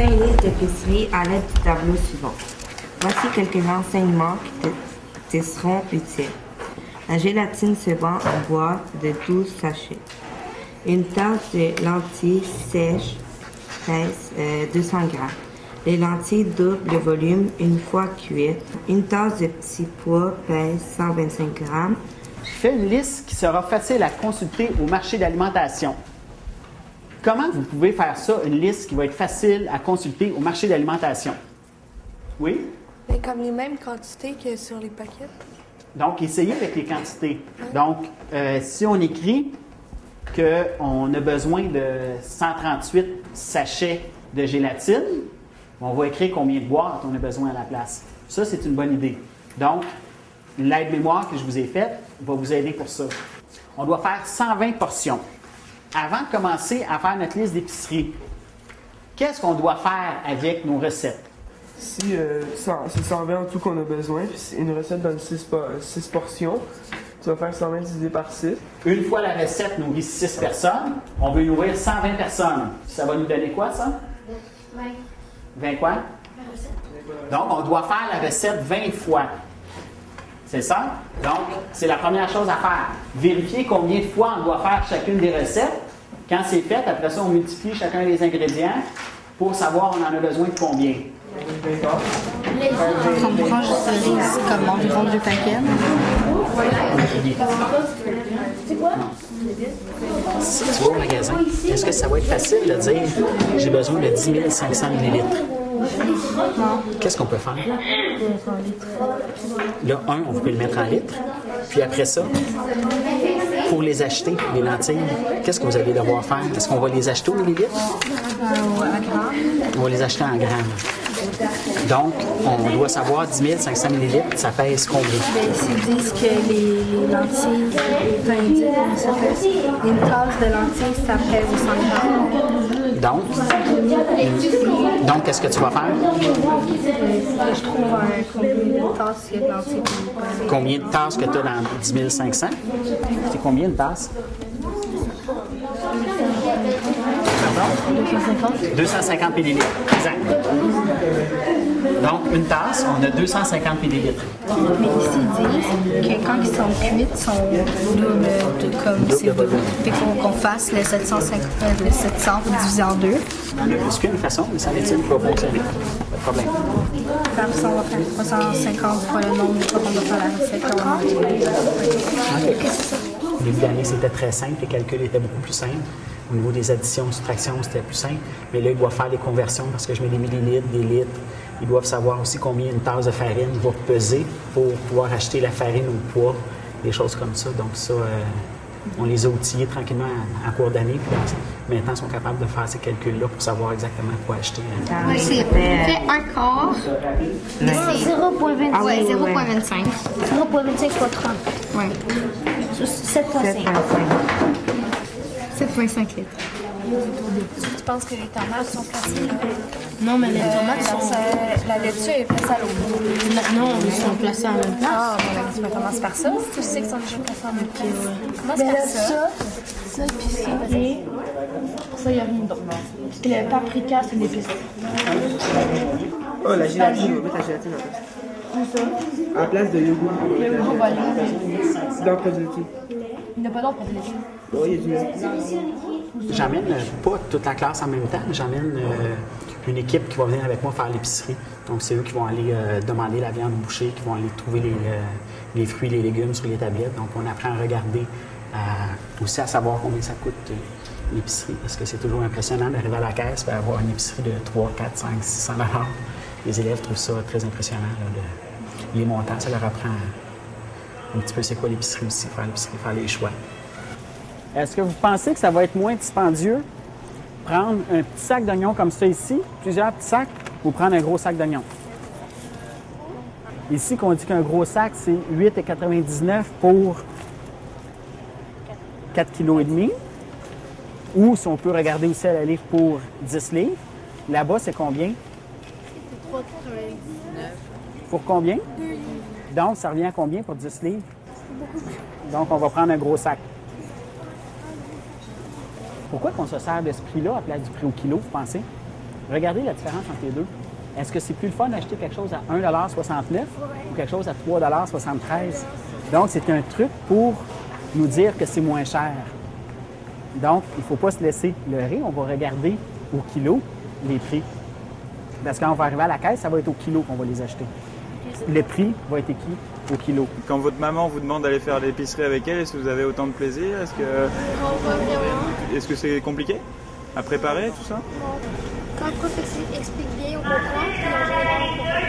une liste d'épicerie à l'aide du tableau suivant. Voici quelques renseignements qui te seront utiles. La gélatine se vend en boîte de 12 sachets. Une tasse de lentilles sèches pèse 200 g. Les lentilles doublent le volume une fois cuites. Une tasse de petits pois pèse 125 g. Fais une liste qui sera facile à consulter au marché d'alimentation. Comment vous pouvez faire ça, une liste qui va être facile à consulter au marché d'alimentation? Oui? Mais comme les mêmes quantités que sur les paquets. Donc, essayez avec les quantités. Donc, si on écrit qu'on a besoin de 138 sachets de gélatine, on va écrire combien de boîtes on a besoin à la place. Ça, c'est une bonne idée. Donc, l'aide-mémoire que je vous ai faite va vous aider pour ça. On doit faire 120 portions. Avant de commencer à faire notre liste d'épicerie, qu'est-ce qu'on doit faire avec nos recettes? Si c'est 120 en tout qu'on a besoin, puis une recette donne 6 portions, tu vas faire 120 divisé par 6. Une fois la recette nourrit 6 personnes, on veut nourrir 120 personnes. Ça va nous donner quoi, ça? 20. 20 quoi? Donc, on doit faire la recette 20 fois. C'est ça? Donc, c'est la première chose à faire. Vérifier combien de fois on doit faire chacune des recettes. Quand c'est fait, après ça, on multiplie chacun des ingrédients pour savoir on en a besoin de combien. On prend juste le riz comme environ 2 paquets. Si tu vas au magasin, est-ce que ça va être facile de dire j'ai besoin de 10 500 ml? Non. Qu'est-ce qu'on peut faire? Là, on peut le mettre en litres. Puis après ça, pour les acheter, les lentilles, qu'est-ce que vous allez devoir faire? Est-ce qu'on va les acheter au millilitre? On va les acheter en grammes. Donc, on doit savoir 10 500 ml, ça pèse combien? Ils disent que les lentilles, ça pèse, une tasse de lentilles, ça pèse 100 grammes. Donc, qu'est-ce que tu vas faire? Je trouve combien de tasses il y a de lentilles. Combien de tasses que tu as dans 10 500? C'est combien de tasses? 250. 250 ml. Exact. Donc, une tasse, on a 250 ml. Mais ici, ils disent que quand ils sont cuits, ils sont double, comme c'est double. Fait qu'on fasse le 700 divisé en deux. Il y a plus qu'une façon, mais ça n'est-il pas fonctionner. Pas de problème. Après ça, on va faire 350 fois le nombre de fois qu'on va faire la recette. Au début d'année, c'était très simple. Les calculs étaient beaucoup plus simples. Au niveau des additions, soustractions, c'était plus simple. Mais là, ils doivent faire les conversions parce que je mets des millilitres, des litres. Ils doivent savoir aussi combien une tasse de farine va peser pour pouvoir acheter la farine au poids, des choses comme ça. Donc ça, on les a outillés tranquillement en cours d'année. Puis maintenant, ils sont capables de faire ces calculs-là pour savoir exactement quoi acheter. Oui, c'est fait un quart. C'est 0,25. Ah oui, 0,25. 0,25 fois 30. Oui. 7,5. 7,5 litres. Tu penses que les tomates sont placées là? Non, mais les tomates sont... La laitue est placée à l'autre. Non, ils sont placés en même temps. Ah, bon, tu peux commencer par ça. Si tu sais qu'ils sont déjà placés en même temps. Commence par ça. Ça, puis ça. Et pour ça, il n'y a rien d'autre. Puis le paprika, c'est des pistes. Oh, la gélatine, on va mettre la gélatine en place. Où ça? En place de yogourt. Le yogourt va aller. Dans produit laitier. Il n'y a pas d'autre pour laitier. Oh, il y a du lait. J'amène pas toute la classe en même temps, mais j'amène une équipe qui va venir avec moi faire l'épicerie. Donc, c'est eux qui vont aller demander la viande bouchée, qui vont aller trouver les fruits et les légumes sur les tablettes. Donc, on apprend à regarder, aussi à savoir combien ça coûte l'épicerie, parce que c'est toujours impressionnant d'arriver à la caisse et avoir une épicerie de 3, 4, 5, 600 $. Les élèves trouvent ça très impressionnant. Là, les montants, ça leur apprend un petit peu c'est quoi l'épicerie aussi, faire l'épicerie, faire les choix. Est-ce que vous pensez que ça va être moins dispendieux prendre un petit sac d'oignons comme ça ici, plusieurs petits sacs, ou prendre un gros sac d'oignons? Ici, qu'on dit qu'un gros sac, c'est 8,99 pour 4,5 kg. Ou si on peut regarder aussi à la livre pour 10 livres. Là-bas, c'est combien? C'est 3,99. Pour combien? 2 livres. Donc, ça revient à combien pour 10 livres? Donc, on va prendre un gros sac. Pourquoi qu'on se sert de ce prix-là à place du prix au kilo, vous pensez? Regardez la différence entre les deux. Est-ce que c'est plus le fun d'acheter quelque chose à 1,69 $ ou quelque chose à 3,73 $? Donc, c'est un truc pour nous dire que c'est moins cher. Donc, il ne faut pas se laisser leurrer. On va regarder au kilo les prix. Parce que quand on va arriver à la caisse, ça va être au kilo qu'on va les acheter. Le prix va être écrit au kilo. Quand votre maman vous demande d'aller faire l'épicerie avec elle, est-ce que vous avez autant de plaisir? Est-ce que c'est compliqué à préparer tout ça? Quand le professeur explique bien, on comprend, puis en général, on comprend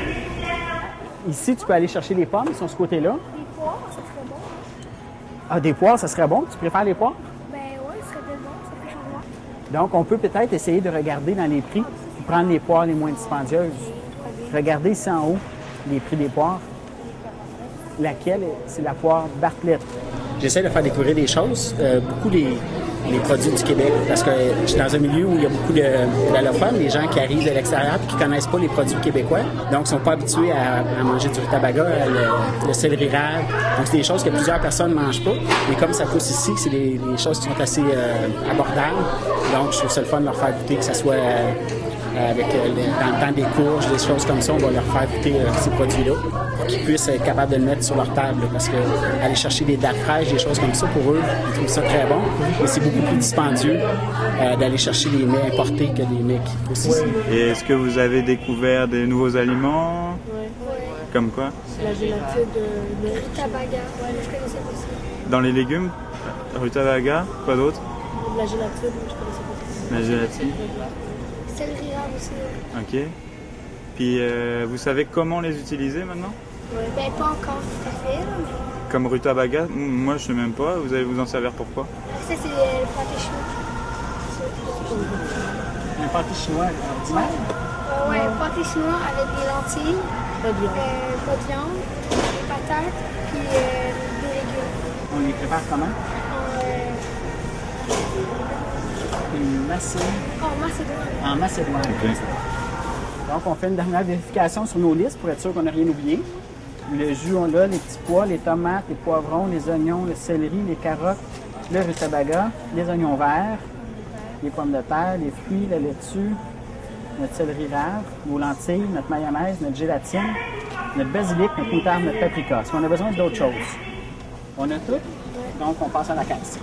tout. Ici, tu peux aller chercher les pommes, ils sont de ce côté-là. Des poires, ça serait bon. Ah, des poires, ça serait bon? Tu préfères les poires? Ben ouais, ça serait bien bon, ça fait changer. Donc, on peut peut-être essayer de regarder dans les prix puis prendre les poires les moins dispendieuses. Regardez ici en haut les prix des poires. Laquelle, c'est la poire Bartlett. J'essaie de faire découvrir des choses, beaucoup les produits du Québec, parce que je suis dans un milieu où il y a beaucoup d'allophones, des gens qui arrivent de l'extérieur et qui ne connaissent pas les produits québécois, donc ne sont pas habitués à manger du rutabaga, le céleri rave. Donc, c'est des choses que plusieurs personnes ne mangent pas. Mais comme ça pousse ici, c'est des choses qui sont assez abordables. Donc, je trouve ça le fun de leur faire goûter, que ce soit avec dans le temps des courges, des choses comme ça, on va leur faire goûter ces produits-là pour qu'ils puissent être capables de le mettre sur leur table. Là, parce que aller chercher des dattes fraîches, des choses comme ça, pour eux, ils trouvent ça très bon. Mais c'est beaucoup plus dispendieux d'aller chercher des mets importés que des mets qui poussent ici. Et est-ce que vous avez découvert des nouveaux aliments? Ouais. Comme quoi? La gélatine de Rutabaga, ouais, je connaissais pas ça. Dans les légumes? Rutabaga, quoi d'autre? la gélatine, je connaissais pas ça. La gélatine. Céleri rave aussi. Ok. Puis vous savez comment les utiliser maintenant? Ben pas encore tout à fait, là, mais... Comme rutabaga? Moi je sais même pas. Vous allez vous en servir pourquoi? Ça c'est le pâté chinois. Un pâté chinois ordinaire? Ouais, pâté chinois avec des lentilles, Pas de viande. pas de viande, des patates, puis des légumes. On les prépare comment? Une macédoine. En macédoine. En macédoine. Ok. Donc, on fait une dernière vérification sur nos listes pour être sûr qu'on n'a rien oublié. Le jus, on l'a, les petits pois, les tomates, les poivrons, les oignons, le céleri, les carottes, le rutabaga, les oignons verts, les pommes de terre, les fruits, la laitue, notre céleri rave, nos lentilles, notre mayonnaise, notre gélatine, notre basilic, notre moutarde, notre paprika. Est-ce qu'on a besoin d'autres choses? On a tout, donc on passe à la caisse.